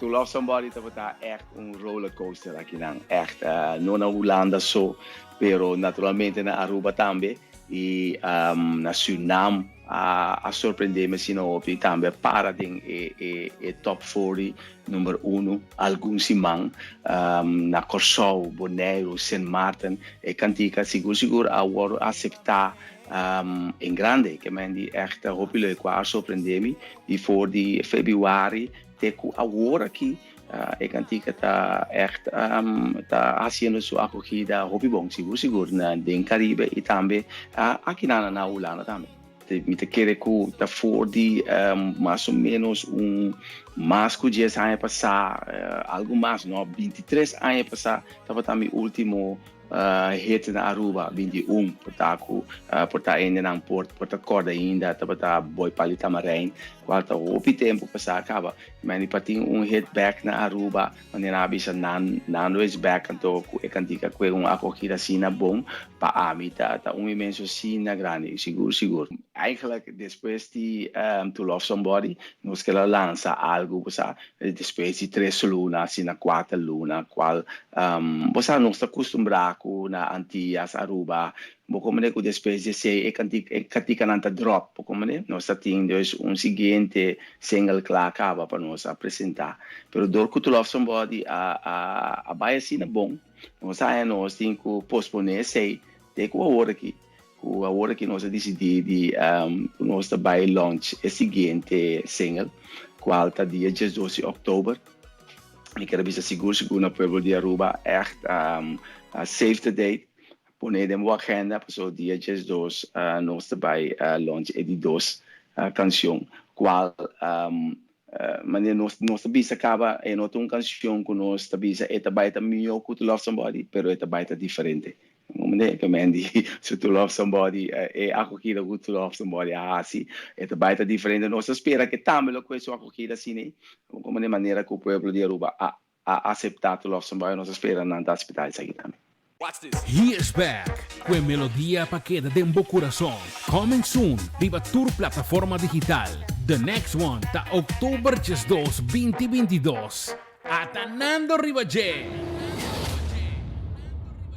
To Love Somebody dat daar echt een rollercoaster aqui não. Echt, não na Holanda só, pero naturalmente na Aruba também e na Suriname a surpreender-me se não houve também para e top 40 número 1 alguns simang na Corsol, Bonaire, Saint Martin e cantica seguro a aceitar in grande que me echt hopelijk qua surpreender-me e voor die februari teku agora aqui e cantica tá echt tá haciendo sua acogida hobby bom seguro na den Caribe e também aqui na Holanda também me te querer que tá for de mais ou menos mais que 10 anos passar algo mais não 23 anos passar tava também último hit na Aruba 21 porta ainda não porta corda ainda tava boy palita marém qualta o tempo passar acaba mas pati hit back na Aruba onde na bisa nando is back então e cantica que acogida sina bom para mim tá imenso sina grande seguro eigenlijk depois de To Love Somebody nós que lança algo você depois de 3 lunas sina 4 lunas qual você não está acostumado na Antillas, Aruba, como que depois de ser e cantica nanta drop, como nós temos seguinte single que acaba para nós apresentar. Pero do To Love Somebody a baia sina bom, nós temos que posponer sei, tem que a hora que nós decidimos nós vai launch o seguinte single, qual está dia 12 de outubro. Ik quero bisa seguro na pueblo de Aruba echt save the date poner dem agenda so dia 12 nós vai launch e 2 canção qual maneira nós bisa acaba e nós canção que nós bisa eta baita melhor que To Love Somebody pero eta baita diferente maneira que mendi se To Love Somebody e acogida com To Love Somebody assim eta baita diferente nós espera que também lo que isso acogida assim como de maneira que o pueblo de Aruba a aceitar To Love Somebody nós espera na hospital aqui também. He is back con Melodía Paqueta de Embo Corazón. Coming soon, viva tour plataforma digital. The next one, ta October 2, 2022. Atanando Ribaje.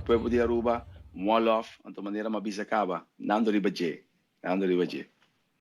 Pueblo de Aruba, more love, de maneira mabisa acaba. Nando Ribaje.